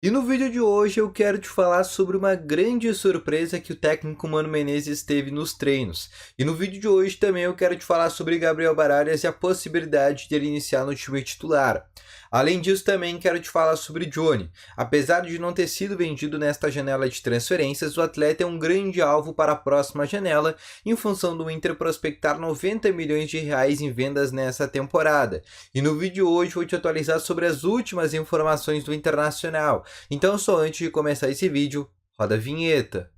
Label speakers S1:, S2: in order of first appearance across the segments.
S1: E no vídeo de hoje eu quero te falar sobre uma grande surpresa que o técnico Mano Menezes teve nos treinos. E no vídeo de hoje também eu quero te falar sobre Gabriel Baralhas e a possibilidade de ele iniciar no time titular. Além disso, também quero te falar sobre Johnny. Apesar de não ter sido vendido nesta janela de transferências, o atleta é um grande alvo para a próxima janela, em função do Inter prospectar 90 milhões de reais em vendas nessa temporada. E no vídeo de hoje vou te atualizar sobre as últimas informações do Internacional. Então, só antes de começar esse vídeo, roda a vinheta.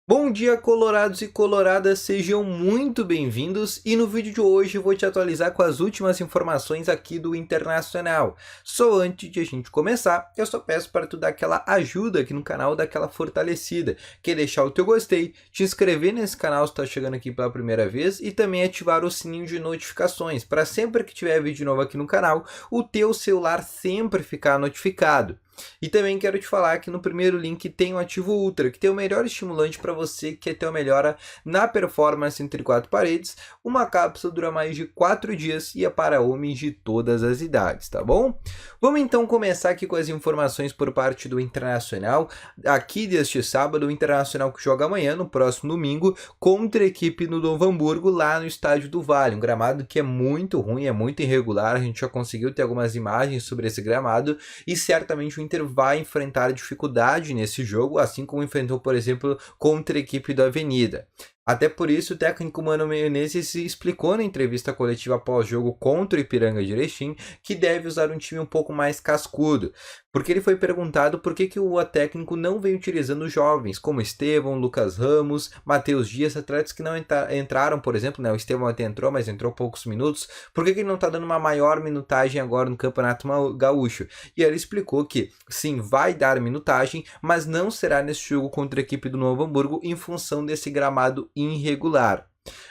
S1: Bom dia, colorados e coloradas, sejam muito bem-vindos e no vídeo de hoje eu vou te atualizar com as últimas informações aqui do Internacional. Só antes de a gente começar, eu só peço para tu dar aquela ajuda aqui no canal, dar aquela fortalecida, que é deixar o teu gostei, te inscrever nesse canal se está chegando aqui pela primeira vez e também ativar o sininho de notificações, para sempre que tiver vídeo novo aqui no canal, o teu celular sempre ficar notificado. E também quero te falar que no primeiro link tem o Ativo Ultra, que tem o melhor estimulante para você que quer ter uma melhora na performance entre quatro paredes. Uma cápsula dura mais de 4 dias e é para homens de todas as idades, tá bom? Vamos então começar aqui com as informações por parte do Internacional. Aqui deste sábado, o Internacional que joga amanhã, no próximo domingo, contra a equipe do Novo Hamburgo, lá no Estádio do Vale. Um gramado que é muito ruim, é muito irregular. A gente já conseguiu ter algumas imagens sobre esse gramado e certamente o Inter vai enfrentar dificuldade nesse jogo, assim como enfrentou, por exemplo, contra a equipe da Avenida. Até por isso, o técnico Mano Menezes se explicou na entrevista coletiva após jogo contra o Ipiranga de Erechim que deve usar um time um pouco mais cascudo, porque ele foi perguntado por que o técnico não vem utilizando jovens, como Estevão, Lucas Ramos, Matheus Dias, atletas que não entraram, por exemplo, né? O Estevão até entrou, mas entrou poucos minutos, por que ele não está dando uma maior minutagem agora no Campeonato Gaúcho? E ele explicou que, sim, vai dar minutagem, mas não será nesse jogo contra a equipe do Novo Hamburgo em função desse gramado irregular.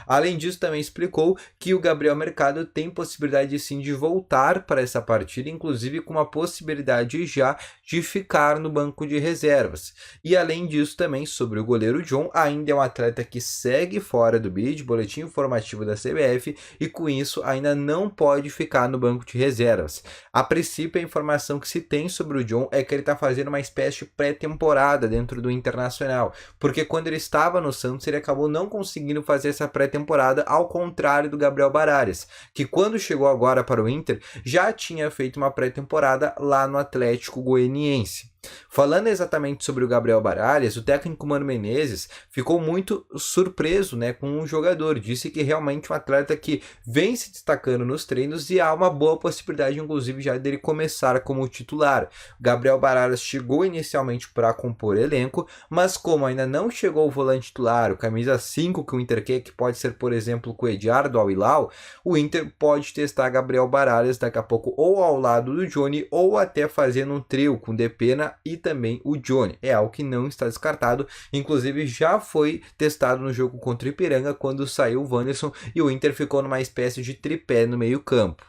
S1: Além disso, também explicou que o Gabriel Mercado tem possibilidade sim de voltar para essa partida, inclusive com uma possibilidade já de ficar no banco de reservas. E além disso, também sobre o goleiro John, ainda é um atleta que segue fora do bid, boletim informativo da CBF, e com isso ainda não pode ficar no banco de reservas. A princípio, a informação que se tem sobre o John é que ele está fazendo uma espécie de pré-temporada dentro do Internacional, porque quando ele estava no Santos, ele acabou não conseguindo fazer essa pré-temporada, ao contrário do Gabriel Baralhas, que quando chegou agora para o Inter, já tinha feito uma pré-temporada lá no Atlético Goianiense. Falando exatamente sobre o Gabriel Baralhas, o técnico Mano Menezes ficou muito surpreso, né, com o jogador. Disse que realmente é um atleta que vem se destacando nos treinos e há uma boa possibilidade, inclusive, já dele começar como titular. O Gabriel Baralhas chegou inicialmente para compor elenco, mas como ainda não chegou o volante titular, o camisa 5 que o Inter quer, que pode ser, por exemplo, com o Ediar do Al-Hilal, o Inter pode testar Gabriel Baralhas daqui a pouco ou ao lado do Johnny ou até fazendo um trio com Depena e também o Johnny. É algo que não está descartado, inclusive já foi testado no jogo contra o Ipiranga quando saiu o Wanderson e o Inter ficou numa espécie de tripé no meio campo.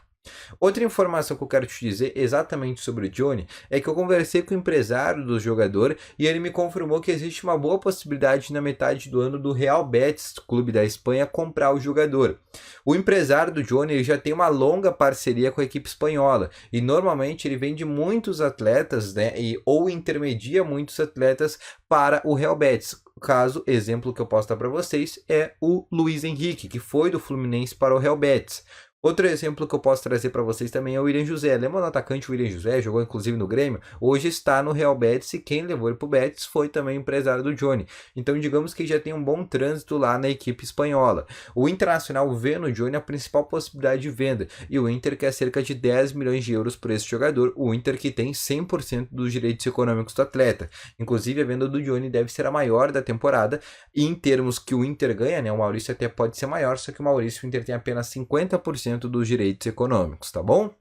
S1: Outra informação que eu quero te dizer exatamente sobre o Johnny é que eu conversei com o empresário do jogador e ele me confirmou que existe uma boa possibilidade na metade do ano do Real Betis, clube da Espanha, comprar o jogador. O empresário do Johnny já tem uma longa parceria com a equipe espanhola e normalmente ele vende muitos atletas, né, ou intermedia muitos atletas para o Real Betis. Caso, exemplo que eu posso dar para vocês é o Luiz Henrique, que foi do Fluminense para o Real Betis. Outro exemplo que eu posso trazer para vocês também é o William José. Lembra do atacante William José? Jogou inclusive no Grêmio. Hoje está no Real Betis e quem levou ele para o Betis foi também o empresário do Johnny. Então digamos que já tem um bom trânsito lá na equipe espanhola. O Internacional vê no Johnny a principal possibilidade de venda e o Inter quer cerca de 10 milhões de euros por esse jogador. O Inter que tem 100% dos direitos econômicos do atleta. Inclusive a venda do Johnny deve ser a maior da temporada e em termos que o Inter ganha, né? O Maurício até pode ser maior, só que o Inter tem apenas 50% dos direitos econômicos, tá bom?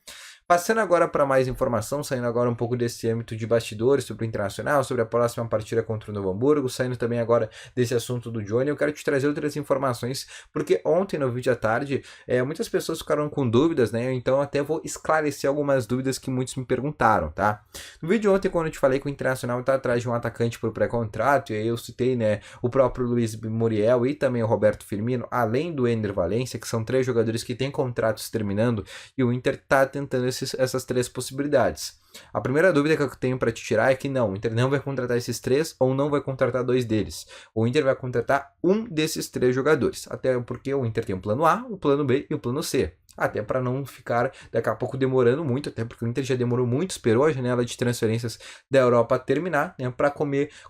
S1: Passando agora para mais informação, saindo agora um pouco desse âmbito de bastidores sobre o Internacional, sobre a próxima partida contra o Novo Hamburgo, saindo também agora desse assunto do Johnny, eu quero te trazer outras informações, porque ontem no vídeo à tarde, muitas pessoas ficaram com dúvidas, né? Então até vou esclarecer algumas dúvidas que muitos me perguntaram, tá? No vídeo ontem, quando eu te falei que o Internacional está atrás de um atacante por pré-contrato, e aí eu citei, né, o próprio Luiz Muriel e também o Roberto Firmino, além do Ender Valencia, que são 3 jogadores que têm contratos terminando, e o Inter está tentando essas 3 possibilidades. A primeira dúvida que eu tenho para te tirar é que não, o Inter não vai contratar esses 3 ou não vai contratar 2 deles. O Inter vai contratar um desses 3 jogadores, até porque o Inter tem o plano A, o plano B e o plano C. Até para não ficar daqui a pouco demorando muito, até porque o Inter já demorou muito, esperou a janela de transferências da Europa terminar, né, para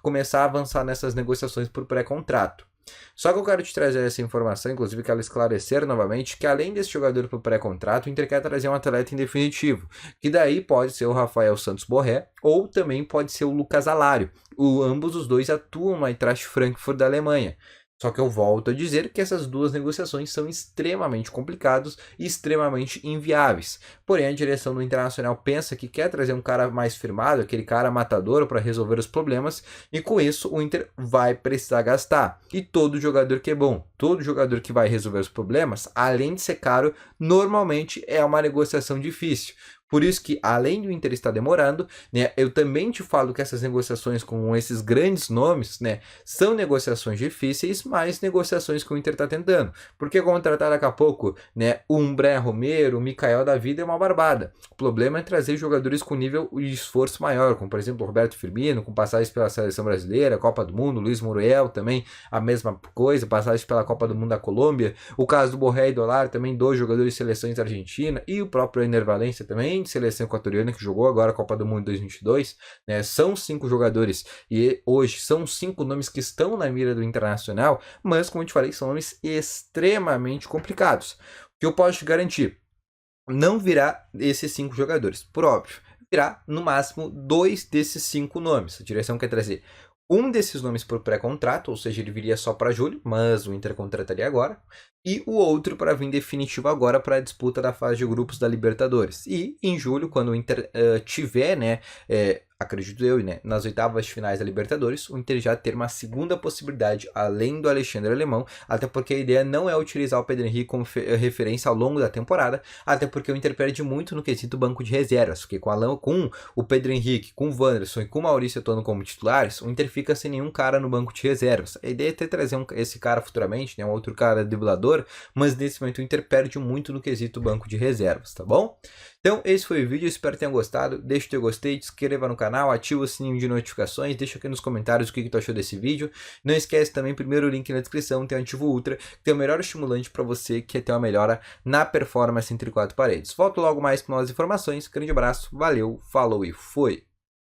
S1: começar a avançar nessas negociações por pré-contrato. Só que eu quero te trazer essa informação, inclusive quero esclarecer novamente, que além desse jogador para o pré-contrato, o Inter quer trazer um atleta em definitivo, que daí pode ser o Rafael Santos Borré, ou também pode ser o Lucas Alário. Ambos os dois atuam na Eintracht Frankfurt da Alemanha. Só que eu volto a dizer que essas 2 negociações são extremamente complicadas e extremamente inviáveis. Porém, a direção do Internacional pensa que quer trazer um cara mais firmado, aquele cara matador para resolver os problemas, e com isso o Inter vai precisar gastar. E todo jogador que é bom, todo jogador que vai resolver os problemas, além de ser caro, normalmente é uma negociação difícil. Por isso que, além do Inter estar demorando, né, eu também te falo que essas negociações com esses grandes nomes, né, são negociações difíceis, mas negociações que o Inter está tentando. Porque contratar daqui a pouco, né, um Bré Romero, o Mikael da vida é uma barbada. O problema é trazer jogadores com nível de esforço maior, como por exemplo o Roberto Firmino, com passagens pela Seleção Brasileira, Copa do Mundo, Luiz Muriel também a mesma coisa, passagens pela Copa do Mundo da Colômbia, o caso do Borré e do Alário, também 2 jogadores de seleções argentina, e o próprio Ender Valencia também, de seleção equatoriana, que jogou agora a Copa do Mundo 2022, né? São 5 jogadores e hoje são 5 nomes que estão na mira do Internacional, mas como eu te falei, são nomes extremamente complicados. O que eu posso te garantir? Não virá esses 5 jogadores, por óbvio. Virá no máximo 2 desses 5 nomes. A direção quer trazer um desses nomes por pré-contrato, ou seja, ele viria só para julho, mas o Inter contrataria agora, e o outro para vir definitivo agora para a disputa da fase de grupos da Libertadores. E em julho, quando o Inter tiver, né, acredito eu, né, nas oitavas de finais da Libertadores, o Inter já ter uma segunda possibilidade, além do Alexandre Alemão, até porque a ideia não é utilizar o Pedro Henrique como referência ao longo da temporada, até porque o Inter perde muito no quesito banco de reservas, porque com o Pedro Henrique, com o Wanderson e com o Maurício atuando como titulares, o Inter fica sem nenhum cara no banco de reservas. A ideia é até trazer esse cara futuramente, né, um outro cara driblador, mas nesse momento o Inter perde muito no quesito banco de reservas, tá bom? Então esse foi o vídeo, espero que tenham gostado, deixa o teu gostei, te inscreva no canal, ativa o sininho de notificações, deixa aqui nos comentários o que tu achou desse vídeo. Não esquece também, primeiro link na descrição, tem o Ativo Ultra, que tem o melhor estimulante para você, que é ter uma melhora na performance entre 4 paredes. Volto logo mais com novas informações, grande abraço, valeu, falou e fui!